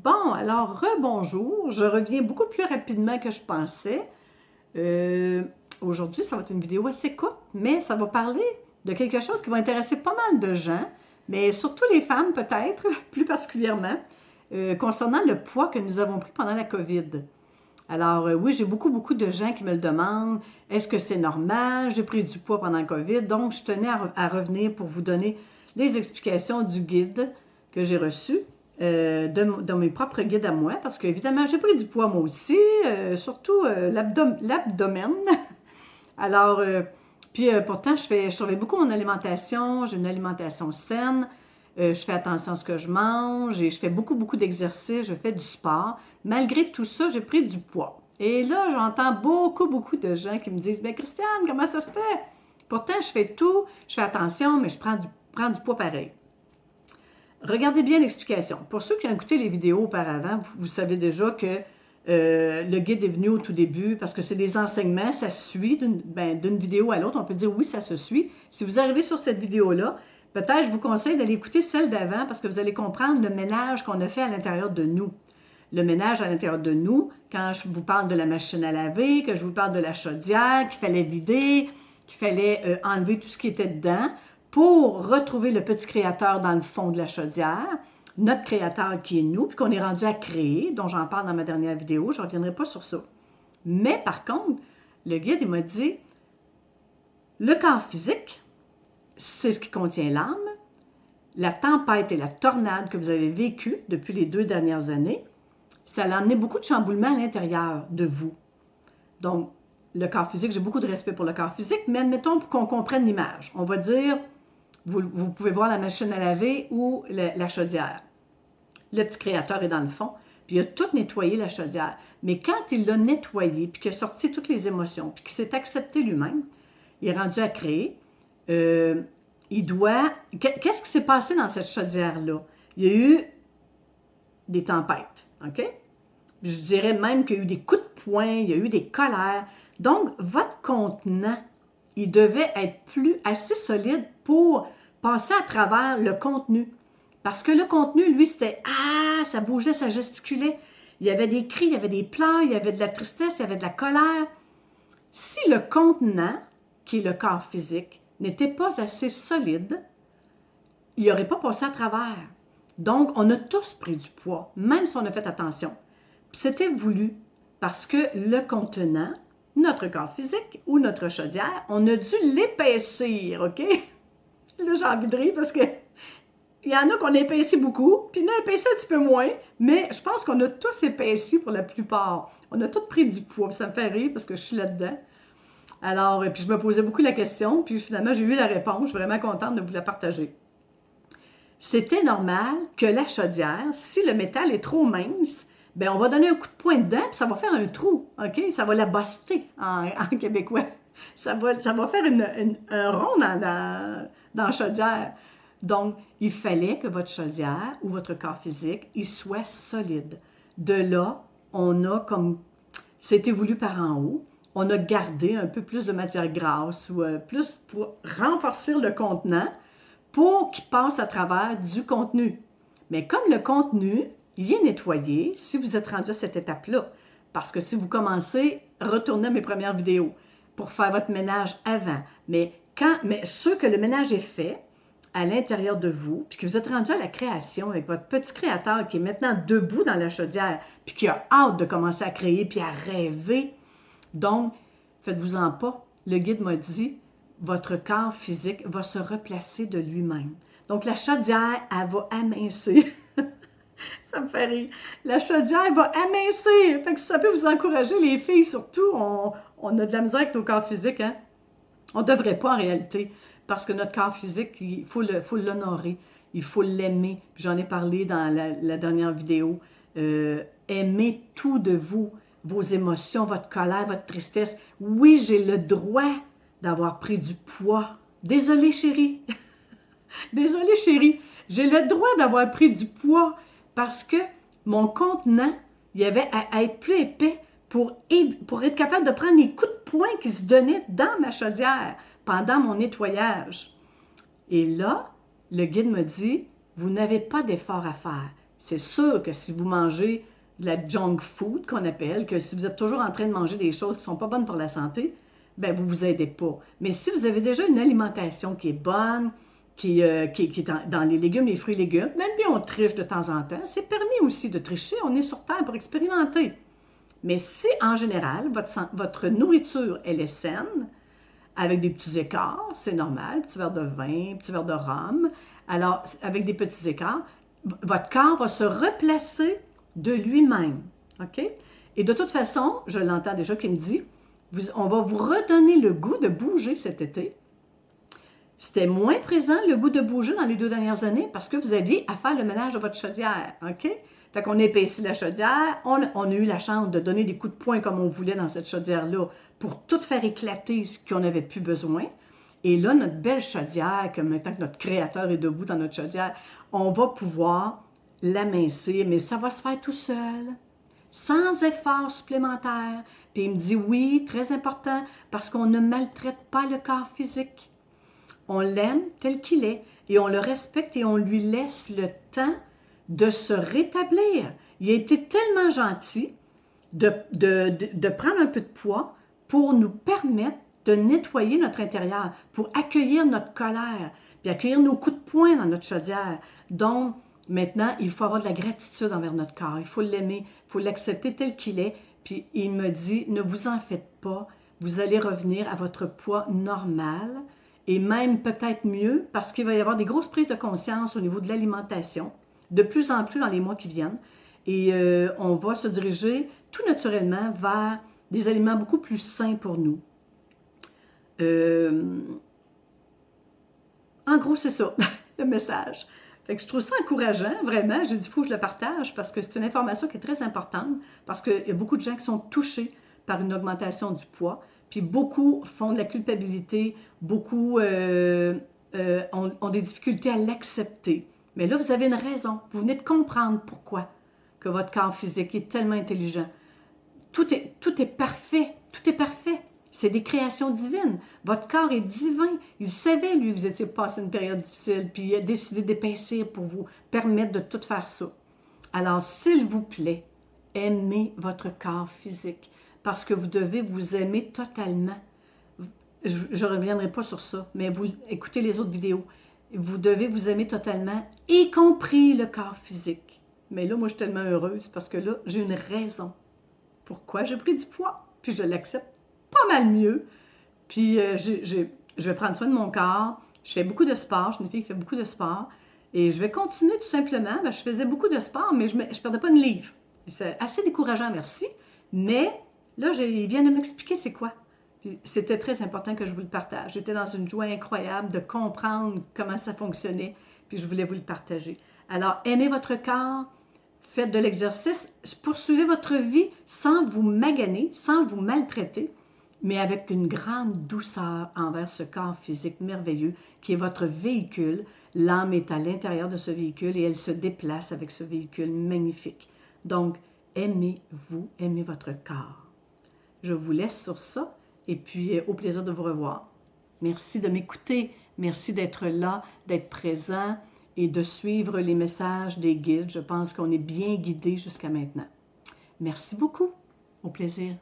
Bon, alors, rebonjour. Je reviens beaucoup plus rapidement que je pensais. Aujourd'hui, ça va être une vidéo assez courte, mais ça va parler de quelque chose qui va intéresser pas mal de gens, mais surtout les femmes peut-être, plus particulièrement, concernant le poids que nous avons pris pendant la COVID. Alors, oui, j'ai beaucoup de gens qui me le demandent. Est-ce que c'est normal? J'ai pris du poids pendant la COVID, donc je tenais à revenir pour vous donner les explications du guide que j'ai reçu, de mes propres guides à moi, parce qu'évidemment, j'ai pris du poids moi aussi, surtout l'abdomen. Alors, puis pourtant, je surveille beaucoup mon alimentation, j'ai une alimentation saine, je fais attention à ce que je mange et je fais beaucoup d'exercices, je fais du sport. Malgré tout ça, j'ai pris du poids. Et là, j'entends beaucoup de gens qui me disent, ben Christiane, comment ça se fait? Pourtant, je fais tout, je fais attention, mais je prends du poids pareil. Regardez bien l'explication. Pour ceux qui ont écouté les vidéos auparavant, vous savez déjà que le guide est venu au tout début parce que c'est des enseignements, ça se suit d'une vidéo à l'autre. On peut dire oui, ça se suit. Si vous arrivez sur cette vidéo-là, peut-être je vous conseille d'aller écouter celle d'avant parce que vous allez comprendre le ménage qu'on a fait à l'intérieur de nous. Le ménage à l'intérieur de nous, quand je vous parle de la machine à laver, que je vous parle de la chaudière, qu'il fallait vider, qu'il fallait enlever tout ce qui était dedans pour retrouver le petit créateur dans le fond de la chaudière, notre créateur qui est nous, puis qu'on est rendu à créer, dont j'en parle dans ma dernière vidéo, je ne reviendrai pas sur ça. Mais par contre, le guide, il m'a dit, le corps physique, c'est ce qui contient l'âme, la tempête et la tornade que vous avez vécues depuis les 2 dernières années, ça a amené beaucoup de chamboulements à l'intérieur de vous. Donc, le corps physique, j'ai beaucoup de respect pour le corps physique, mais admettons qu'on comprenne l'image. On va dire, vous pouvez voir la machine à laver ou la chaudière. Le petit créateur est dans le fond, puis il a tout nettoyé la chaudière. Mais quand il l'a nettoyé, puis qu'il a sorti toutes les émotions, puis qu'il s'est accepté lui-même, il est rendu à créer, il doit... Qu'est-ce qui s'est passé dans cette chaudière-là? Il y a eu des tempêtes, OK? Je dirais même qu'il y a eu des coups de poing, il y a eu des colères. Donc, votre contenant, il devait être assez solide pour passer à travers le contenu. Parce que le contenu, lui, c'était « Ah! » Ça bougeait, ça gesticulait. Il y avait des cris, il y avait des pleurs, il y avait de la tristesse, il y avait de la colère. Si le contenant, qui est le corps physique, n'était pas assez solide, il n'aurait pas passé à travers. Donc, on a tous pris du poids, même si on a fait attention. Puis c'était voulu, parce que le contenant, notre corps physique ou notre chaudière, on a dû l'épaissir, OK? Là, j'ai envie de rire parce que il y en a qu'on a épaissi beaucoup, puis il y en a épaissi un petit peu moins, mais je pense qu'on a tous épaissi pour la plupart. On a tous pris du poids, puis ça me fait rire parce que je suis là-dedans. Alors, puis je me posais beaucoup la question, puis finalement, j'ai eu la réponse. Je suis vraiment contente de vous la partager. C'était normal que la chaudière, si le métal est trop mince, bien, on va donner un coup de poing dedans, puis ça va faire un trou, OK? Ça va la buster en québécois. Ça va faire un rond dans la chaudière. Donc, il fallait que votre chaudière ou votre corps physique, il soit solide. De là, on a comme, c'était voulu par en haut, on a gardé un peu plus de matière grasse ou plus pour renforcer le contenant pour qu'il passe à travers du contenu. Mais comme le contenu, il est nettoyé si vous êtes rendu à cette étape-là. Parce que si vous commencez, retournez à mes premières vidéos pour faire votre ménage avant. Mais ceux que le ménage est fait à l'intérieur de vous, puis que vous êtes rendu à la création avec votre petit créateur qui est maintenant debout dans la chaudière, puis qui a hâte de commencer à créer, puis à rêver. Donc, faites-vous-en pas. Le guide m'a dit, votre corps physique va se replacer de lui-même. Donc, la chaudière, elle va amincir. Ça me fait rire. La chaudière va amincir. Fait que ça peut vous encourager, les filles, surtout, on a de la misère avec nos corps physiques, hein? On ne devrait pas en réalité, parce que notre corps physique, il faut l'honorer, il faut l'aimer. J'en ai parlé dans la dernière vidéo. Aimez tout de vous, vos émotions, votre colère, votre tristesse. Oui, j'ai le droit d'avoir pris du poids. Désolée, chérie. Désolée, chérie. J'ai le droit d'avoir pris du poids parce que mon contenant, il y avait à être plus épais pour être capable de prendre les coups de poing qui se donnaient dans ma chaudière pendant mon nettoyage. Et là, le guide me dit, vous n'avez pas d'effort à faire. C'est sûr que si vous mangez de la junk food qu'on appelle, que si vous êtes toujours en train de manger des choses qui ne sont pas bonnes pour la santé, ben vous ne vous aidez pas. Mais si vous avez déjà une alimentation qui est bonne, qui est dans les légumes, les fruits et légumes, même bien on triche de temps en temps, c'est permis aussi de tricher, on est sur Terre pour expérimenter. Mais si en général, votre nourriture, elle est saine, avec des petits écarts, c'est normal, petit verre de vin, petit verre de rhum, alors avec des petits écarts, votre corps va se replacer de lui-même. OK? Et de toute façon, je l'entends déjà qui me dit, on va vous redonner le goût de bouger cet été. C'était moins présent le goût de bouger dans les 2 dernières années parce que vous aviez à faire le ménage de votre chaudière. OK? Fait qu'on a épaissi la chaudière, on a eu la chance de donner des coups de poing comme on voulait dans cette chaudière-là pour tout faire éclater ce qu'on n'avait plus besoin. Et là, notre belle chaudière, que maintenant que notre créateur est debout dans notre chaudière, on va pouvoir l'amincir, mais ça va se faire tout seul, sans effort supplémentaire. Puis il me dit oui, très important, parce qu'on ne maltraite pas le corps physique. On l'aime tel qu'il est et on le respecte et on lui laisse le temps de se rétablir. Il a été tellement gentil de prendre un peu de poids pour nous permettre de nettoyer notre intérieur, pour accueillir notre colère, puis accueillir nos coups de poing dans notre chaudière. Donc, maintenant, il faut avoir de la gratitude envers notre corps. Il faut l'aimer, il faut l'accepter tel qu'il est. Puis il me dit, ne vous en faites pas, vous allez revenir à votre poids normal et même peut-être mieux parce qu'il va y avoir des grosses prises de conscience au niveau de l'alimentation, de plus en plus dans les mois qui viennent. Et on va se diriger tout naturellement vers des aliments beaucoup plus sains pour nous. En gros, c'est ça, le message. Fait que je trouve ça encourageant, vraiment. J'ai dit, il faut que je le partage parce que c'est une information qui est très importante, parce qu'il y a beaucoup de gens qui sont touchés par une augmentation du poids, puis beaucoup font de la culpabilité, beaucoup ont des difficultés à l'accepter. Mais là, vous avez une raison. Vous venez de comprendre pourquoi que votre corps physique est tellement intelligent. Tout est parfait. Tout est parfait. C'est des créations divines. Votre corps est divin. Il savait, lui, que vous étiez passé une période difficile, puis il a décidé d'épaissir pour vous permettre de tout faire ça. Alors, s'il vous plaît, aimez votre corps physique, parce que vous devez vous aimer totalement. Je ne reviendrai pas sur ça, mais vous écoutez les autres vidéos. Vous devez vous aimer totalement, y compris le corps physique. Mais là, moi, je suis tellement heureuse, parce que là, j'ai une raison. Pourquoi j'ai pris du poids? Puis je l'accepte pas mal mieux. Puis je vais prendre soin de mon corps. Je fais beaucoup de sport. Je suis une fille qui fait beaucoup de sport. Et je vais continuer tout simplement. Je faisais beaucoup de sport, mais je ne perdais pas de livre. C'est assez décourageant, merci. Mais là, il vient de m'expliquer c'est quoi. Puis c'était très important que je vous le partage. J'étais dans une joie incroyable de comprendre comment ça fonctionnait. Puis je voulais vous le partager. Alors, aimez votre corps. Faites de l'exercice, poursuivez votre vie sans vous maganer, sans vous maltraiter, mais avec une grande douceur envers ce corps physique merveilleux qui est votre véhicule. L'âme est à l'intérieur de ce véhicule et elle se déplace avec ce véhicule magnifique. Donc, aimez-vous, aimez votre corps. Je vous laisse sur ça et puis au plaisir de vous revoir. Merci de m'écouter, merci d'être là, d'être présent et de suivre les messages des guides. Je pense qu'on est bien guidé jusqu'à maintenant. Merci beaucoup. Au plaisir.